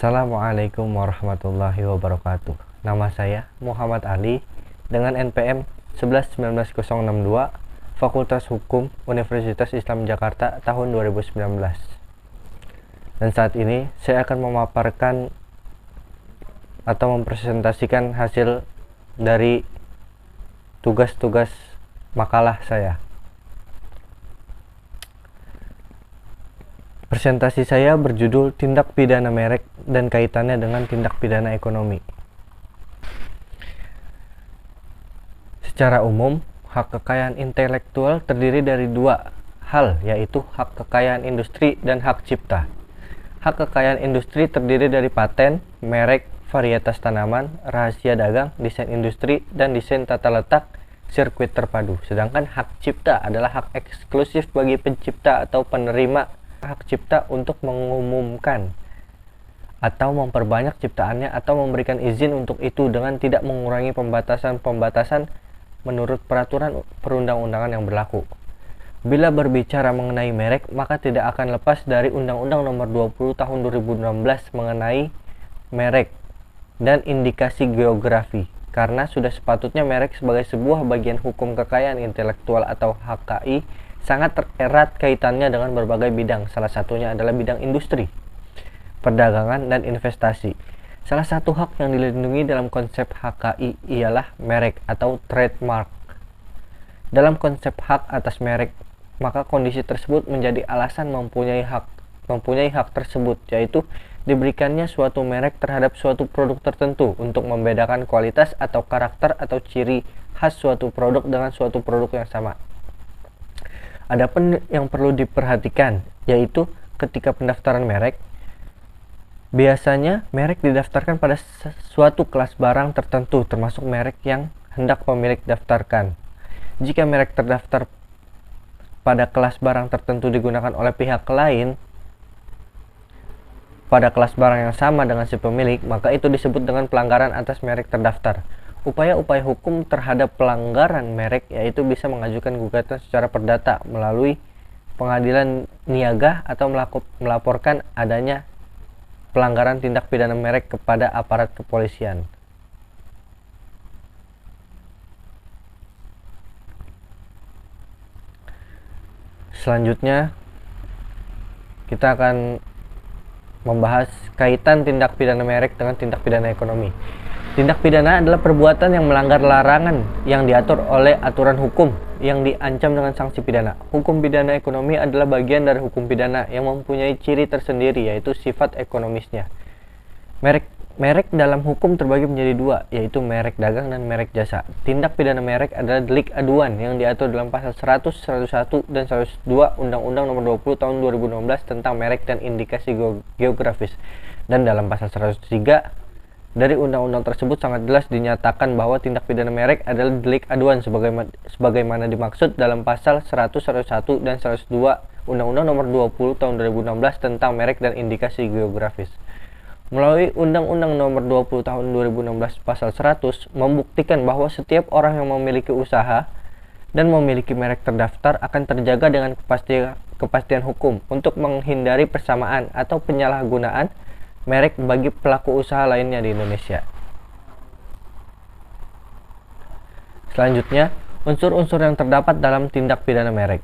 Assalamualaikum warahmatullahi wabarakatuh. Nama saya Muhammad Ali dengan NPM 1119062, Fakultas Hukum Universitas Islam Jakarta tahun 2019. Dan saat ini saya akan memaparkan atau mempresentasikan hasil dari tugas-tugas makalah saya. Presentasi saya berjudul Tindak Pidana Merek dan Kaitannya dengan Tindak Pidana Ekonomi. Secara umum, hak kekayaan intelektual terdiri dari dua hal, yaitu hak kekayaan industri dan hak cipta. Hak kekayaan industri terdiri dari paten, merek, varietas tanaman, rahasia dagang, desain industri, dan desain tata letak sirkuit terpadu. Sedangkan hak cipta adalah hak eksklusif bagi pencipta atau penerima hak cipta untuk mengumumkan atau memperbanyak ciptaannya atau memberikan izin untuk itu dengan tidak mengurangi pembatasan-pembatasan menurut peraturan perundang-undangan yang berlaku. Bila berbicara mengenai merek, maka tidak akan lepas dari Undang-Undang Nomor 20 Tahun 2016 mengenai merek dan indikasi geografi, karena sudah sepatutnya merek sebagai sebuah bagian hukum kekayaan intelektual atau HKI sangat erat kaitannya dengan berbagai bidang. Salah satunya adalah bidang industri, perdagangan, dan investasi. Salah satu hak yang dilindungi dalam konsep HKI ialah merek atau trademark. Dalam konsep hak atas merek, maka kondisi tersebut menjadi alasan mempunyai hak tersebut, yaitu diberikannya suatu merek terhadap suatu produk tertentu untuk membedakan kualitas atau karakter atau ciri khas suatu produk dengan suatu produk yang sama. Adapun yang perlu diperhatikan yaitu ketika pendaftaran merek, biasanya merek didaftarkan pada suatu kelas barang tertentu, termasuk merek yang hendak pemilik daftarkan. Jika merek terdaftar pada kelas barang tertentu digunakan oleh pihak lain pada kelas barang yang sama dengan si pemilik, maka itu disebut dengan pelanggaran atas merek terdaftar. Upaya-upaya hukum terhadap pelanggaran merek yaitu bisa mengajukan gugatan secara perdata melalui pengadilan niaga atau melaporkan adanya pelanggaran tindak pidana merek kepada aparat kepolisian. Selanjutnya kita akan membahas kaitan tindak pidana merek dengan tindak pidana ekonomi. Tindak pidana adalah perbuatan yang melanggar larangan yang diatur oleh aturan hukum yang diancam dengan sanksi pidana. Hukum pidana ekonomi adalah bagian dari hukum pidana yang mempunyai ciri tersendiri, yaitu sifat ekonomisnya. Merek dalam hukum terbagi menjadi dua, yaitu merek dagang dan merek jasa. Tindak pidana merek adalah delik aduan yang diatur dalam pasal 100, 101, dan 102 Undang-Undang Nomor 20 Tahun 2016 tentang merek dan indikasi geografis. Dan dalam pasal 103 dari undang-undang tersebut sangat jelas dinyatakan bahwa tindak pidana merek adalah delik aduan sebagaimana dimaksud dalam pasal 100, 101, dan 102 Undang-Undang Nomor 20 Tahun 2016 tentang merek dan indikasi geografis. Melalui Undang-Undang Nomor 20 Tahun 2016 pasal 100 membuktikan bahwa setiap orang yang memiliki usaha dan memiliki merek terdaftar akan terjaga dengan kepastian hukum untuk menghindari persamaan atau penyalahgunaan merek bagi pelaku usaha lainnya di Indonesia. Selanjutnya, unsur-unsur yang terdapat dalam tindak pidana merek.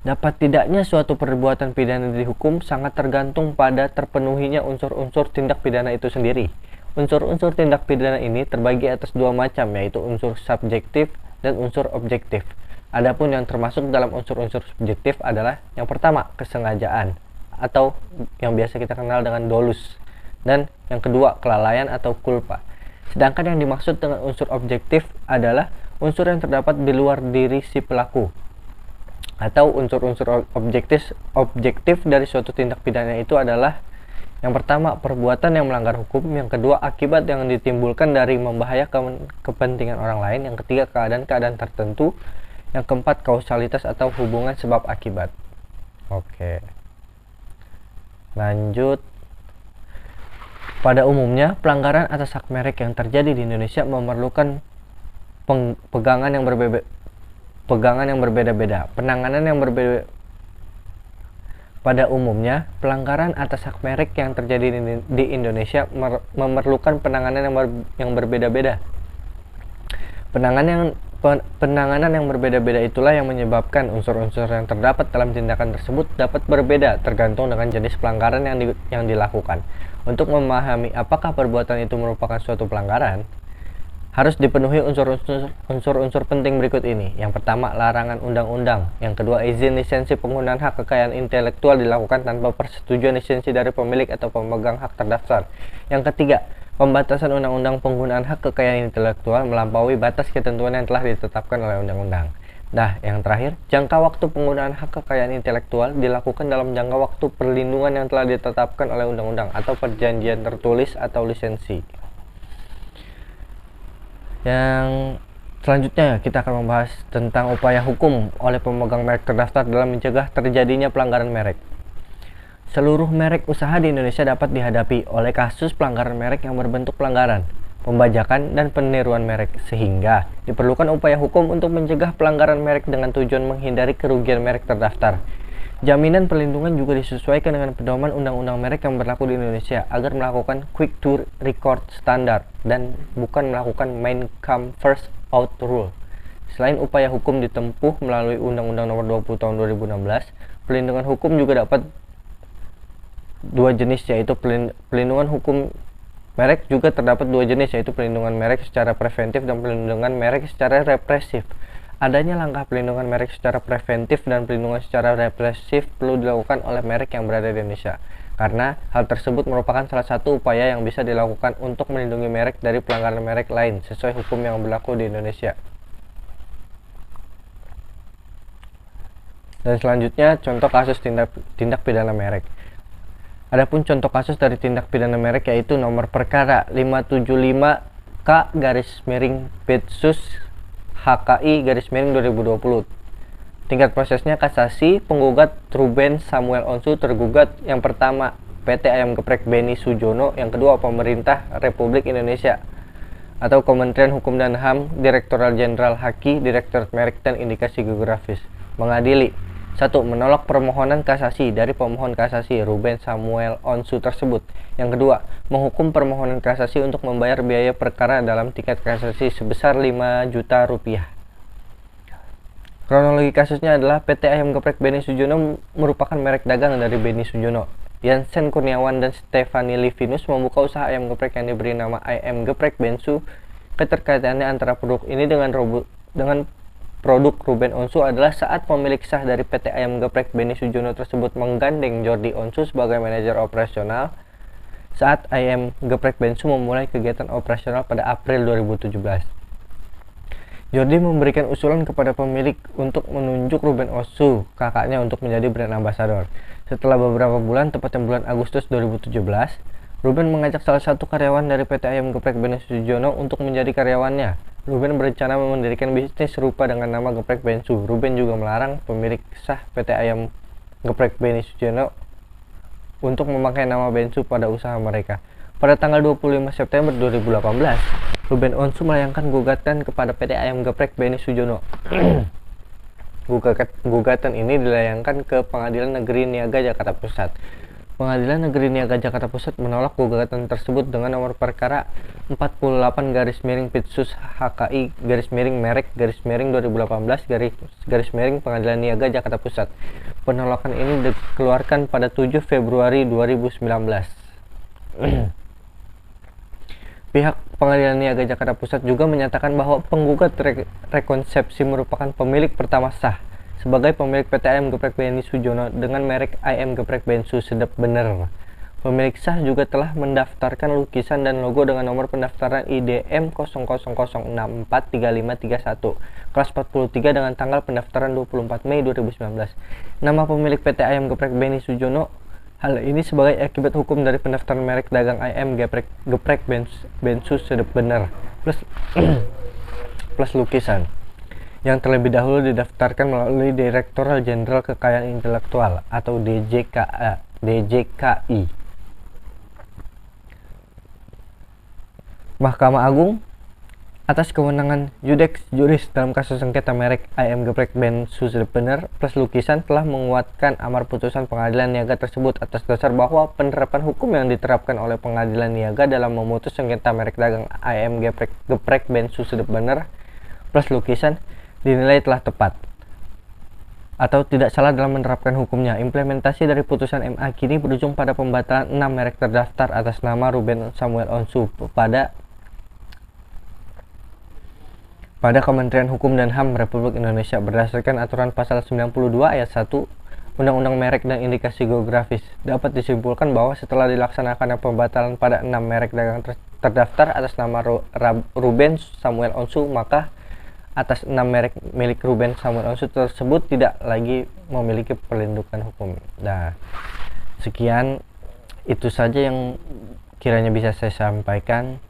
Dapat tidaknya suatu perbuatan pidana dihukum sangat tergantung pada terpenuhinya unsur-unsur tindak pidana itu sendiri. Unsur-unsur tindak pidana ini terbagi atas dua macam, yaitu unsur subjektif dan unsur objektif. Adapun yang termasuk dalam unsur-unsur subjektif adalah yang pertama, kesengajaan atau yang biasa kita kenal dengan dolus, dan yang kedua, kelalaian atau kulpa. Sedangkan yang dimaksud dengan unsur objektif adalah unsur yang terdapat di luar diri si pelaku, atau unsur-unsur objektif dari suatu tindak pidana itu adalah yang pertama, perbuatan yang melanggar hukum, yang kedua, akibat yang ditimbulkan dari membahayakan kepentingan orang lain, yang ketiga, keadaan-keadaan tertentu, yang keempat, kausalitas atau hubungan sebab akibat. Oke. Lanjut. Pada umumnya, pelanggaran atas hak merek yang terjadi di Indonesia memerlukan pegangan yang berbeda-beda, penanganan yang berbeda, Pada umumnya, pelanggaran atas hak merek yang terjadi di Indonesia memerlukan penanganan yang berbeda-beda. Penanganan yang berbeda-beda itulah yang menyebabkan unsur-unsur yang terdapat dalam tindakan tersebut dapat berbeda tergantung dengan jenis pelanggaran yang dilakukan. Untuk memahami apakah perbuatan itu merupakan suatu pelanggaran, harus dipenuhi unsur-unsur penting berikut ini. Yang pertama, larangan undang-undang. Yang kedua, izin lisensi penggunaan hak kekayaan intelektual dilakukan tanpa persetujuan lisensi dari pemilik atau pemegang hak terdaftar. Yang ketiga, pembatasan undang-undang penggunaan hak kekayaan intelektual melampaui batas ketentuan yang telah ditetapkan oleh undang-undang. Nah, yang terakhir, jangka waktu penggunaan hak kekayaan intelektual dilakukan dalam jangka waktu perlindungan yang telah ditetapkan oleh undang-undang atau perjanjian tertulis atau lisensi. Yang selanjutnya kita akan membahas tentang upaya hukum oleh pemegang merek terdaftar dalam mencegah terjadinya pelanggaran merek. Seluruh merek usaha di Indonesia dapat dihadapi oleh kasus pelanggaran merek yang berbentuk pelanggaran, pembajakan, dan peniruan merek, sehingga diperlukan upaya hukum untuk mencegah pelanggaran merek dengan tujuan menghindari kerugian merek terdaftar. Jaminan perlindungan juga disesuaikan dengan pedoman undang-undang merek yang berlaku di Indonesia agar melakukan quick to record standar dan bukan melakukan main come first out rule. Selain upaya hukum ditempuh melalui Undang-Undang Nomor 20 Tahun 2016, perlindungan hukum juga dapat dua jenis, yaitu pelindungan hukum merek juga terdapat dua jenis, yaitu pelindungan merek secara preventif dan pelindungan merek secara represif. Adanya langkah pelindungan merek secara preventif dan pelindungan secara represif perlu dilakukan oleh merek yang berada di Indonesia, karena hal tersebut merupakan salah satu upaya yang bisa dilakukan untuk melindungi merek dari pelanggaran merek lain sesuai hukum yang berlaku di Indonesia. Dan selanjutnya, contoh kasus tindak pidana merek. Adapun contoh kasus dari tindak pidana merek yaitu nomor perkara 575K/Betsus HKI/2020. Tingkat prosesnya kasasi. Penggugat Ruben Samuel Onsu. Tergugat yang pertama PT Ayam Geprek Beni Sujono. Yang kedua pemerintah Republik Indonesia atau Kementerian Hukum dan HAM, Direktorat Jenderal Haki, Direktorat Merek dan Indikasi Geografis. Mengadili: 1. Menolak permohonan kasasi dari pemohon kasasi Ruben Samuel Onsu tersebut. Yang kedua, menghukum permohonan kasasi untuk membayar biaya perkara dalam tingkat kasasi sebesar 5 juta rupiah. Kronologi kasusnya adalah PT Ayam Geprek Beni Sujono merupakan merek dagang dari Beni Sujono. Yansen Kurniawan dan Stefani Livinus membuka usaha ayam geprek yang diberi nama Ayam Geprek Bensu. Keterkaitannya antara produk ini dengan produk Ruben Onsu adalah saat pemilik sah dari PT Ayam Geprek Beni Sujono tersebut menggandeng Jordi Onsu sebagai manajer operasional saat Ayam Geprek Bensu memulai kegiatan operasional pada April 2017. Jordi memberikan usulan kepada pemilik untuk menunjuk Ruben Onsu, kakaknya, untuk menjadi brand ambassador. Setelah beberapa bulan, tepatnya bulan Agustus 2017, Ruben mengajak salah satu karyawan dari PT Ayam Geprek Beni Sujono untuk menjadi karyawannya. Ruben berencana mendirikan bisnis serupa dengan nama Geprek Bensu. Ruben juga melarang pemilik sah PT Ayam Geprek Beni Sujono untuk memakai nama Bensu pada usaha mereka. Pada tanggal 25 September 2018, Ruben Onsu melayangkan gugatan kepada PT Ayam Geprek Beni Sujono. Gugatan ini dilayangkan ke Pengadilan Negeri Niaga Jakarta Pusat. Pengadilan Negeri Niaga Jakarta Pusat menolak gugatan tersebut dengan nomor perkara 48/Betsus HKI/merek/2018 Pengadilan Niaga Jakarta Pusat. Penolakan ini dikeluarkan pada 7 Februari 2019. Pihak Pengadilan Niaga Jakarta Pusat juga menyatakan bahwa penggugat rekonsepsi merupakan pemilik pertama sah sebagai pemilik PT Ayam Geprek Beni Sujono dengan merek Ayam Geprek Bensu Sedep Bener. Pemilik sah juga telah mendaftarkan lukisan dan logo dengan nomor pendaftaran IDM 0006435331 kelas 43 dengan tanggal pendaftaran 24 Mei 2019. Nama pemilik PT Ayam Geprek Beni Sujono. Hal ini sebagai akibat hukum dari pendaftaran merek dagang Ayam Geprek Bensu Sedep Bener plus lukisan yang terlebih dahulu didaftarkan melalui Direktorat Jenderal Kekayaan Intelektual atau DJKI. Mahkamah Agung Atas kewenangan Yudex Juris dalam kasus sengketa merek ayam geprek Ben Susebener plus lukisan telah menguatkan amar putusan pengadilan niaga tersebut atas dasar bahwa penerapan hukum yang diterapkan oleh pengadilan niaga dalam memutus sengketa merek dagang ayam geprek Ben Susebener plus lukisan dinilai telah tepat atau tidak salah dalam menerapkan hukumnya. Implementasi dari putusan MA kini berujung pada pembatalan 6 merek terdaftar atas nama Ruben Samuel Onsu pada Kementerian Hukum dan HAM Republik Indonesia berdasarkan aturan pasal 92 ayat 1 Undang-Undang Merek dan Indikasi Geografis. Dapat disimpulkan bahwa setelah dilaksanakannya pembatalan pada 6 merek dagang terdaftar atas nama Ruben Samuel Onsu, maka atas 6 merek milik Ruben Samuel Onsu tersebut tidak lagi memiliki perlindungan hukum. Nah, sekian itu saja yang kiranya bisa saya sampaikan.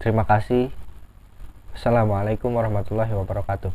Terima kasih. Assalamualaikum warahmatullahi wabarakatuh.